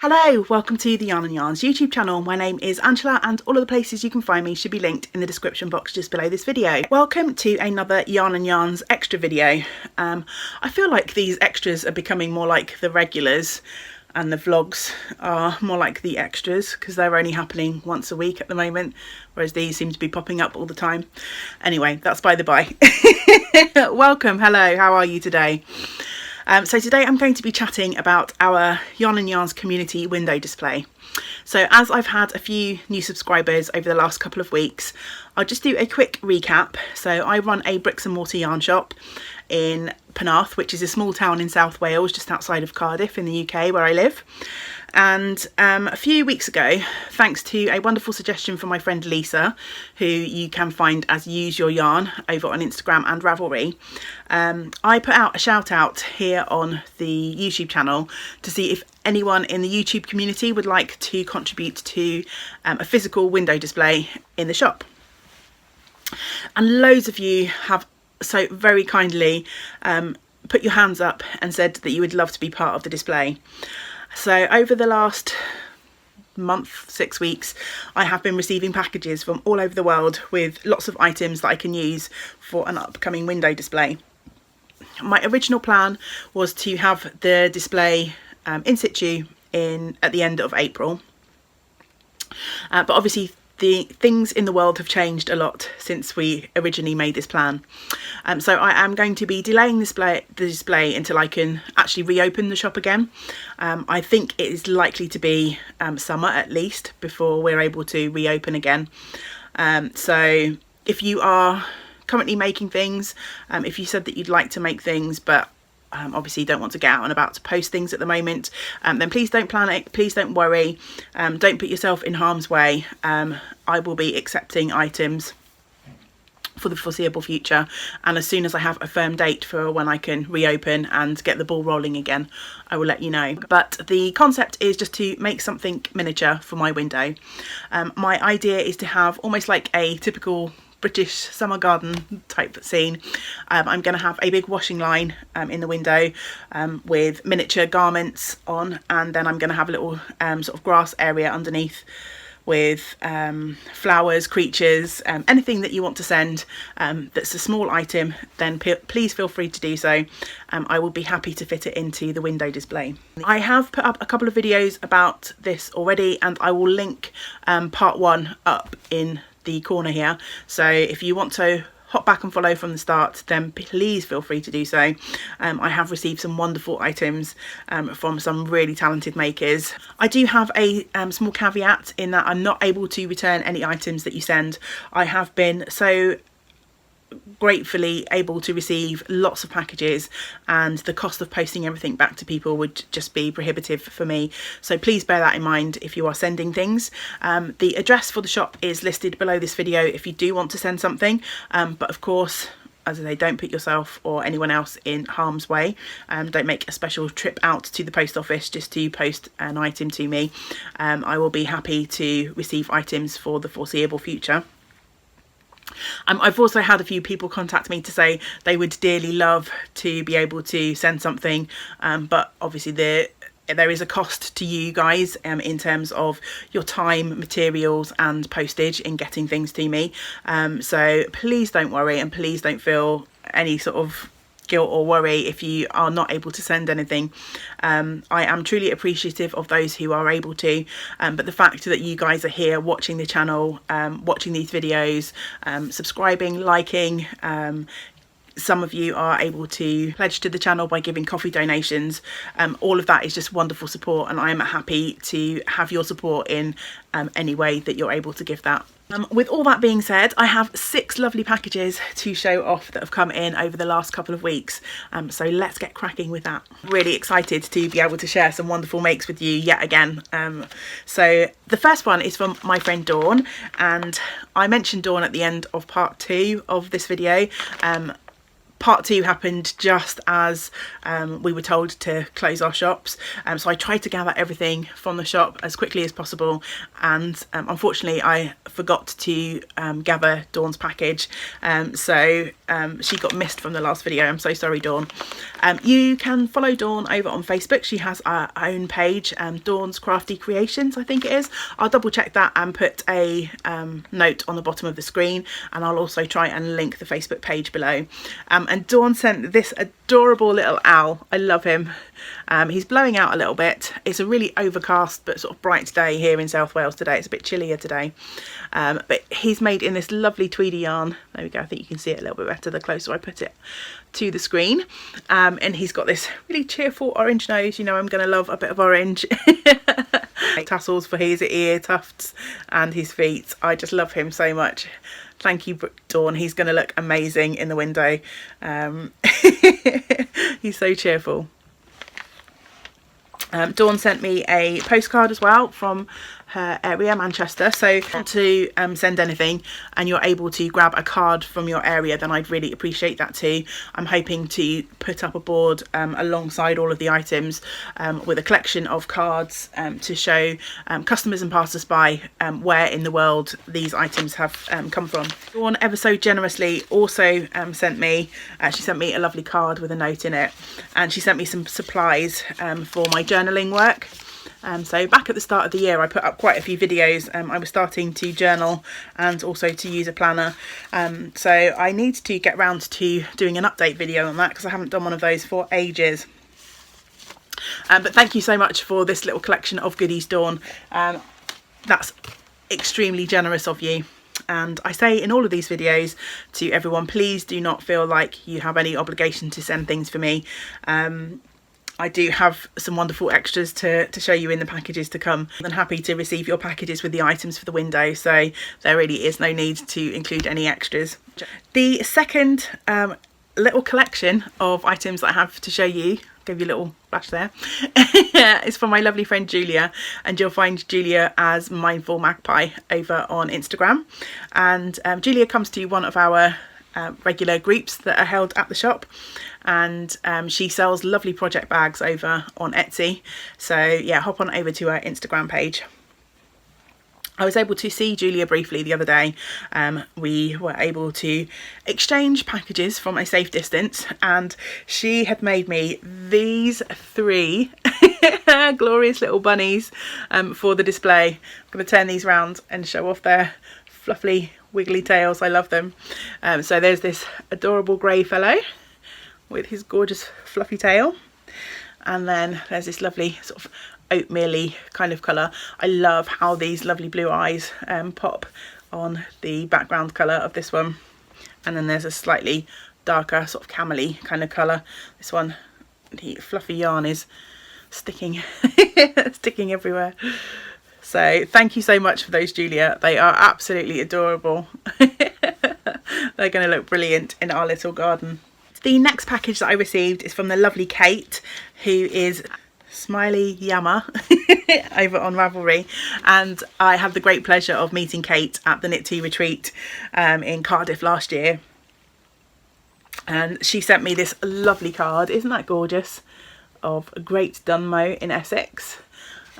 Hello, welcome to the Yarn and Yarns YouTube channel. My name is Angela and all of the places you can find me should be linked in the description box just below this video. Welcome to another Yarn and Yarns extra video. I feel like these extras are becoming more like the regulars and the vlogs are more like the extras because they're only happening once a week at the moment, whereas these seem to be popping up all the time. Anyway, that's by the by. Welcome, hello, how are you today? So today I'm going to be chatting about our Yarn and Yarns community window display. So as I've had a few new subscribers over the last couple of weeks, I'll just do a quick recap. So I run a bricks and mortar yarn shop in Penarth, which is a small town in South Wales, just outside of Cardiff in the UK where I live. And a few weeks ago, thanks to a wonderful suggestion from my friend Lisa, who you can find as Use Your Yarn over on Instagram and Ravelry, I put out a shout out here on the YouTube channel to see if anyone in the YouTube community would like to contribute to a physical window display in the shop. And loads of you have so very kindly put your hands up and said that you would love to be part of the display. So over the last month, 6 weeks, I have been receiving packages from all over the world with lots of items that I can use for an upcoming window display. My original plan was to have the display in situ at the end of April, but obviously the things in the world have changed a lot since we originally made this plan. So I am going to be delaying the display until I can actually reopen the shop again. I think it is likely to be summer at least before we're able to reopen again. So if you are currently making things, if you said that you'd like to make things but obviously don't want to get out and about to post things at the moment, then please don't panic, please don't worry, don't put yourself in harm's way. I will be accepting items for the foreseeable future, and as soon as I have a firm date for when I can reopen and get the ball rolling again, I will let you know. But the concept is just to make something miniature for my window. My idea is to have almost like a typical British summer garden type scene. I'm going to have a big washing line in the window with miniature garments on, and then I'm going to have a little sort of grass area underneath with flowers, creatures, anything that you want to send that's a small item, then please feel free to do so. I will be happy to fit it into the window display. I have put up a couple of videos about this already, and I will link part one up in the corner here, so if you want to hop back and follow from the start, then please feel free to do so. I have received some wonderful items from some really talented makers. I do have a small caveat in that I'm not able to return any items that you send. I have been so gratefully able to receive lots of packages, and the cost of posting everything back to people would just be prohibitive for me, so please bear that in mind if you are sending things. The address for the shop is listed below this video if you do want to send something, but of course, as I say, don't put yourself or anyone else in harm's way. Don't make a special trip out to the post office just to post an item to me. I will be happy to receive items for the foreseeable future. I've also had a few people contact me to say they would dearly love to be able to send something, but obviously there is a cost to you guys in terms of your time, materials and postage in getting things to me. So please don't worry, and please don't feel any sort of guilt or worry if you are not able to send anything. I am truly appreciative of those who are able to, but the fact that you guys are here watching the channel, watching these videos, subscribing, liking, some of you are able to pledge to the channel by giving coffee donations. All of that is just wonderful support, and I am happy to have your support in any way that you're able to give that. With all that being said, I have 6 lovely packages to show off that have come in over the last couple of weeks, so let's get cracking with that. Really excited to be able to share some wonderful makes with you yet again. So the first one is from my friend Dawn, and I mentioned Dawn at the end of part 2 of this video. part 2 happened just as we were told to close our shops, so I tried to gather everything from the shop as quickly as possible, and unfortunately I forgot to gather Dawn's package, so she got missed from the last video. I'm so sorry, Dawn. You can follow Dawn over on Facebook. She has her own page, Dawn's Crafty Creations, I think it is. I'll double check that and put a note on the bottom of the screen, and I'll also try and link the Facebook page below. And Dawn sent this adorable little owl. I love him. He's blowing out a little bit. It's a really overcast but sort of bright day here in South Wales today. It's a bit chillier today, but he's made in this lovely tweedy yarn. There we go. I think you can see it a little bit better the closer I put it to the screen, and he's got this really cheerful orange nose. You know, I'm going to love a bit of orange. Tassels for his ear tufts and his feet. I just love him so much. Thank you, Dawn. He's going to look amazing in the window. He's so cheerful. Dawn sent me a postcard as well from her area, Manchester. So if you want to send anything and you're able to grab a card from your area, then I'd really appreciate that too. I'm hoping to put up a board alongside all of the items with a collection of cards to show customers and passers-by where in the world these items have come from. Dawn ever so generously also sent me a lovely card with a note in it, and she sent me some supplies for my journaling work. So back at the start of the year I put up quite a few videos. I was starting to journal and also to use a planner, so I need to get round to doing an update video on that because I haven't done one of those for ages. But thank you so much for this little collection of goodies, Dawn. That's extremely generous of you. And I say in all of these videos to everyone, please do not feel like you have any obligation to send things for me. I do have some wonderful extras to show you in the packages to come. I'm happy to receive your packages with the items for the window, so there really is no need to include any extras. The second little collection of items that I have to show you, give you a little flash there, is from my lovely friend Julia, and you'll find Julia as Mindful Magpie over on Instagram. And Julia comes to one of our regular groups that are held at the shop, and she sells lovely project bags over on Etsy, so yeah, hop on over to her Instagram page. I was able to see Julia briefly the other day. We were able to exchange packages from a safe distance, and she had made me these 3 glorious little bunnies for the display. I'm going to turn these round and show off their fluffy wiggly tails. I love them. So there's this adorable grey fellow with his gorgeous fluffy tail, and then there's this lovely sort of oatmeal-y kind of colour. I love how these lovely blue eyes pop on the background colour of this one, and then there's a slightly darker sort of camel-y kind of colour. This one, the fluffy yarn is sticking sticking everywhere. So thank you so much for those, Julia. They are absolutely adorable. They're going to look brilliant in our little garden. The next package that I received is from the lovely Kate, who is Smiley Yammer over on Ravelry, and I had the great pleasure of meeting Kate at the Knit Tea Retreat in Cardiff last year, and she sent me this lovely card. Isn't that gorgeous? Of Great Dunmow in Essex.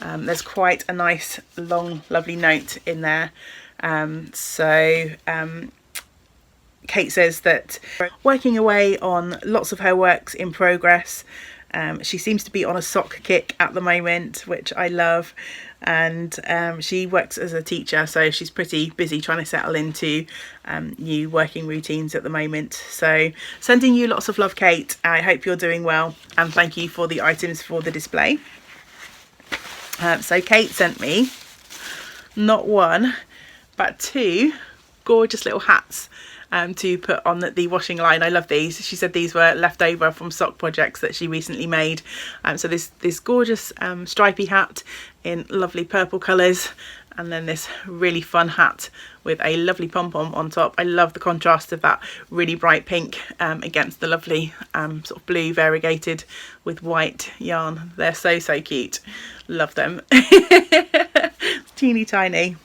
There's quite a nice long lovely note in there. Kate says that working away on lots of her works in progress. She seems to be on a sock kick at the moment, which I love, and she works as a teacher, so she's pretty busy trying to settle into new working routines at the moment. So sending you lots of love, Kate. I hope you're doing well, and thank you for the items for the display. So Kate sent me not 1 but 2 gorgeous little hats to put on the washing line. I love these. She said these were left over from sock projects that she recently made. So this gorgeous stripy hat in lovely purple colours, and then this really fun hat with a lovely pom-pom on top. I love the contrast of that really bright pink against the lovely sort of blue variegated with white yarn. They're so cute. Love them. Teeny tiny.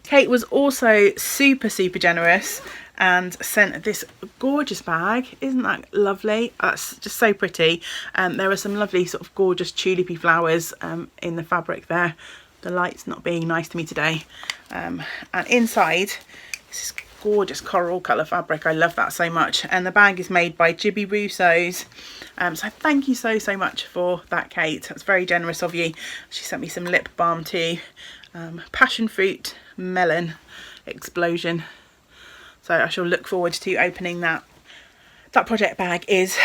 Kate was also super generous and sent this gorgeous bag. Isn't that lovely? That's just so pretty. There are some lovely sort of gorgeous tulipy flowers in the fabric there. The light's not being nice to me today. And inside, this is gorgeous coral colour fabric. I love that so much. And the bag is made by Jibby Russo's. So thank you so much for that, Kate. That's very generous of you. She sent me some lip balm too. Passion fruit melon explosion. So I shall look forward to opening that. That project bag is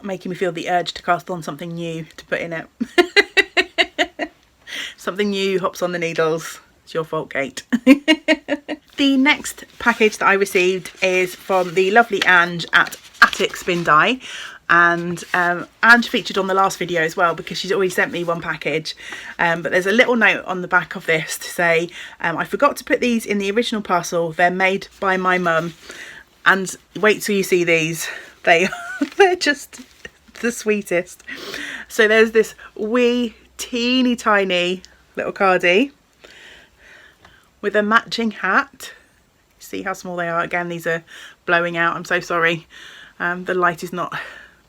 making me feel the urge to cast on something new to put in it. Something new hops on the needles. It's your fault, Kate. The next package that I received is from the lovely Ange at Attic Spin Dye. And Ange featured on the last video as well, because she's already sent me one package. But there's a little note on the back of this to say, I forgot to put these in the original parcel. They're made by my mum. And wait till you see these. They're just the sweetest. So there's this wee teeny tiny little cardie with a matching hat. See how small they are? Again, these are blowing out. I'm so sorry. The light is not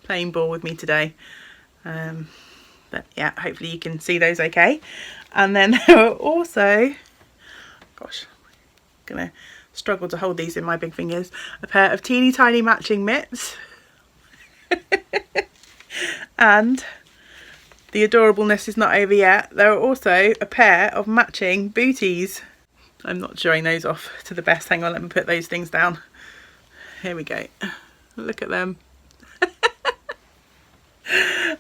playing ball with me today. But yeah, hopefully you can see those okay. And then there are also, gosh, I'm gonna struggle to hold these in my big fingers, a pair of teeny tiny matching mitts. And the adorableness is not over yet. There are also a pair of matching booties. I'm not showing those off to the best. Hang on, let me put those things down. Here we go. Look at them.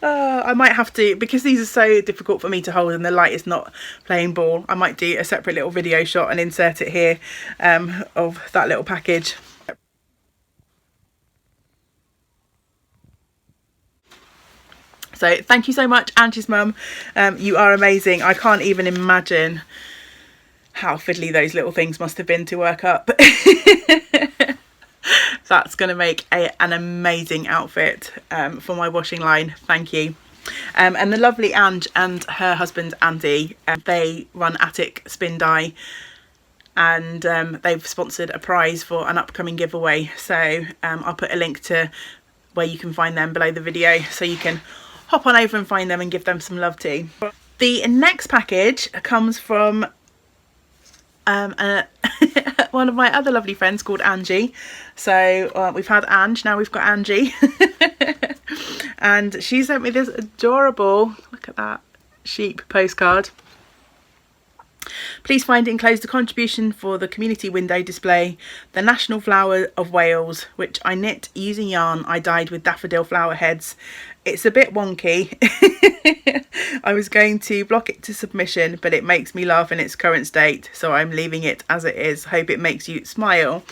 I might have to, because these are so difficult for me to hold and the light is not playing ball, I might do a separate little video shot and insert it here of that little package. So thank you so much, Angie's mum. You are amazing. I can't even imagine how fiddly those little things must have been to work up. That's going to make an amazing outfit for my washing line. Thank you. And the lovely Ange and her husband Andy, they run Attic Spin Dye, and they've sponsored a prize for an upcoming giveaway. So I'll put a link to where you can find them below the video, so you can hop on over and find them and give them some love too. The next package comes from one of my other lovely friends called Angie. So we've had Ange, now we've got Angie. And she sent me this adorable, look at that, sheep postcard. Please find enclosed a contribution for the community window display, the national flower of Wales, which I knit using yarn I dyed with daffodil flower heads. It's a bit wonky. I was going to block it to submission, but it makes me laugh in its current state, so I'm leaving it as it is. Hope it makes you smile.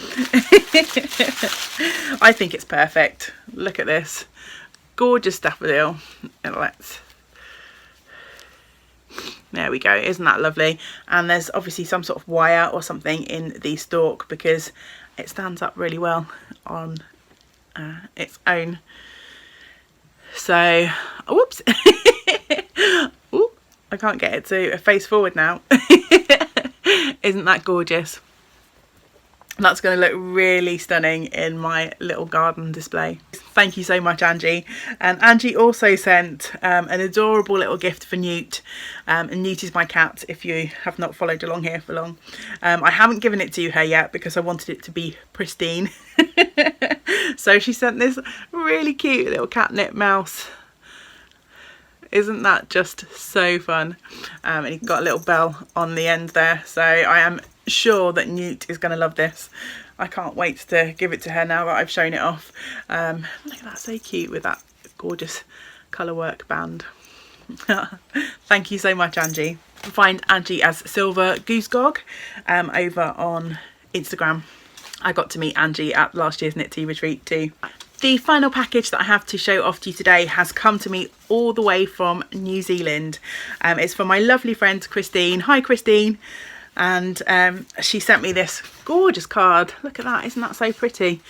I think it's perfect. Look at this. Gorgeous daffodil. And there we go. Isn't that lovely? And there's obviously some sort of wire or something in the stalk, because it stands up really well on its own. So, whoops. Ooh, I can't get it to face forward now. Isn't that gorgeous? That's going to look really stunning in my little garden display. Thank you so much, Angie. And Angie also sent an adorable little gift for Newt. And Newt is my cat, if you have not followed along here for long. I haven't given it to her yet because I wanted it to be pristine. So she sent this really cute little catnip mouse. Isn't that just so fun? And you've got a little bell on the end there. So I am sure that Newt is going to love this. I can't wait to give it to her now that I've shown it off. Look at that, so cute with that gorgeous colour work band. Thank you so much, Angie. Find Angie as Silver Goosegog over on Instagram. I got to meet Angie at last year's Knit Tea Retreat too. The final package that I have to show off to you today has come to me all the way from New Zealand. It's from my lovely friend Christine. Hi Christine. And she sent me this gorgeous card. Look at that, isn't that so pretty?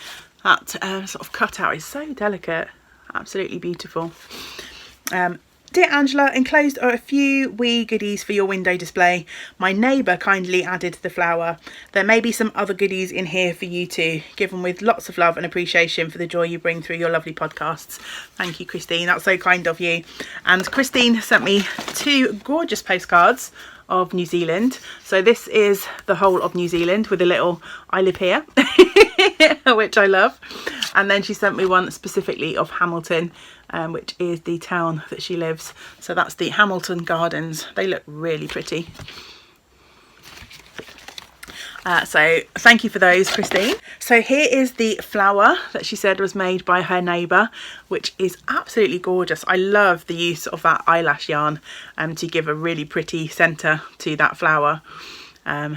That sort of cutout is so delicate, absolutely beautiful. Dear Angela, enclosed are a few wee goodies for your window display. My neighbour kindly added the flower. There may be some other goodies in here for you too. Given with lots of love and appreciation for the joy you bring through your lovely podcasts. Thank you, Christine. That's so kind of you. And Christine sent me 2 gorgeous postcards of New Zealand. So this is the whole of New Zealand with a little I live here, which I love. And then she sent me one specifically of Hamilton, which is the town that she lives. So that's the Hamilton Gardens. They look really pretty. So thank you for those, Christine. So here is the flower that she said was made by her neighbour, which is absolutely gorgeous. I love the use of that eyelash yarn to give a really pretty centre to that flower.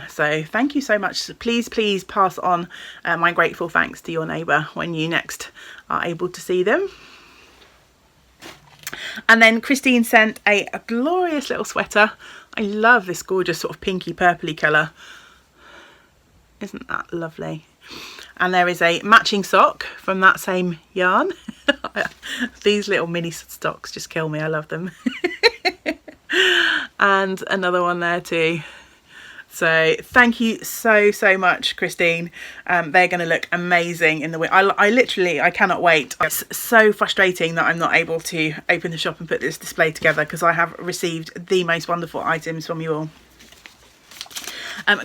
So thank you so much. Please pass on my grateful thanks to your neighbour when you next are able to see them. And then Christine sent a glorious little sweater. I love this gorgeous sort of pinky purpley colour. Isn't that lovely? And there is a matching sock from that same yarn. These little mini socks just kill me. I love them. And another one there too. So thank you so much, Christine. They're going to look amazing in the winter. I cannot wait. It's so frustrating that I'm not able to open the shop and put this display together because I have received the most wonderful items from you all.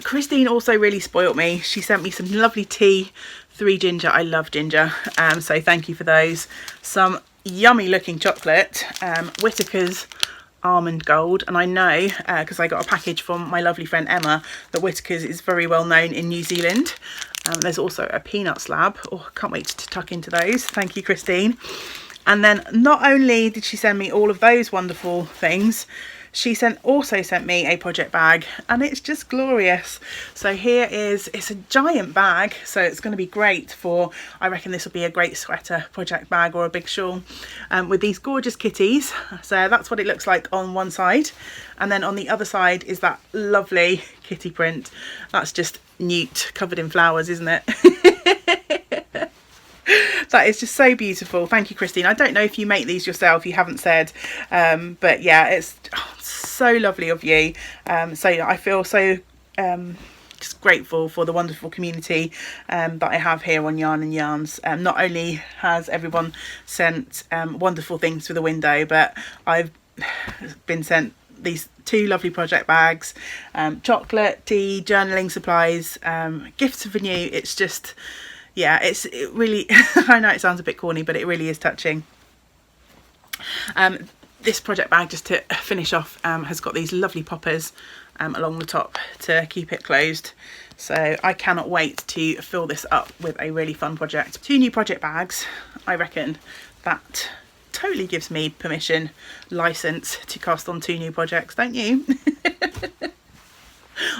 Christine also really spoilt me. She sent me some lovely tea, 3 ginger. I love ginger. So thank you for those. Some yummy looking chocolate, Whittaker's almond gold, and I know because I got a package from my lovely friend Emma that Whittaker's is very well known in New Zealand. There's also a peanut slab. Oh, I can't wait to tuck into those. Thank you, Christine. And then not only did she send me all of those wonderful things, she also sent me a project bag, and it's just glorious. So here it's a giant bag, so it's going to be great for, I reckon this will be a great sweater project bag or a big shawl, with these gorgeous kitties. So that's what it looks like on one side, and then on the other side is that lovely kitty print. That's just Newt covered in flowers, isn't it? That is just so beautiful. Thank you, Christine. I don't know if you make these yourself, you haven't said, but yeah, it's so lovely of you. So I feel so just grateful for the wonderful community that I have here on Yarn and Yarns. Not only has everyone sent wonderful things for the window, but I've been sent these 2 lovely project bags, chocolate, tea, journaling supplies, gifts for new. It's just, yeah, it really, I know it sounds a bit corny, but it really is touching. This project bag, just to finish off, has got these lovely poppers along the top to keep it closed. So I cannot wait to fill this up with a really fun project. 2 new project bags, I reckon that totally gives me permission, license to cast on 2 new projects, don't you?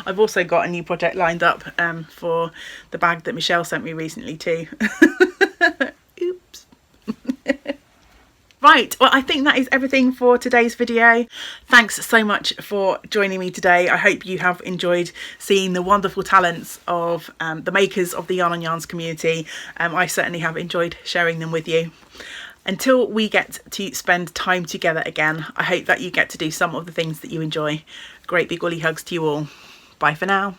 I've also got a new project lined up for the bag that Michelle sent me recently too. Oops. Right, well, I think that is everything for today's video. Thanks so much for joining me today. I hope you have enjoyed seeing the wonderful talents of the makers of the Yarn on Yarns community. I certainly have enjoyed sharing them with you. Until we get to spend time together again, I hope that you get to do some of the things that you enjoy. Great big woolly hugs to you all. Bye for now.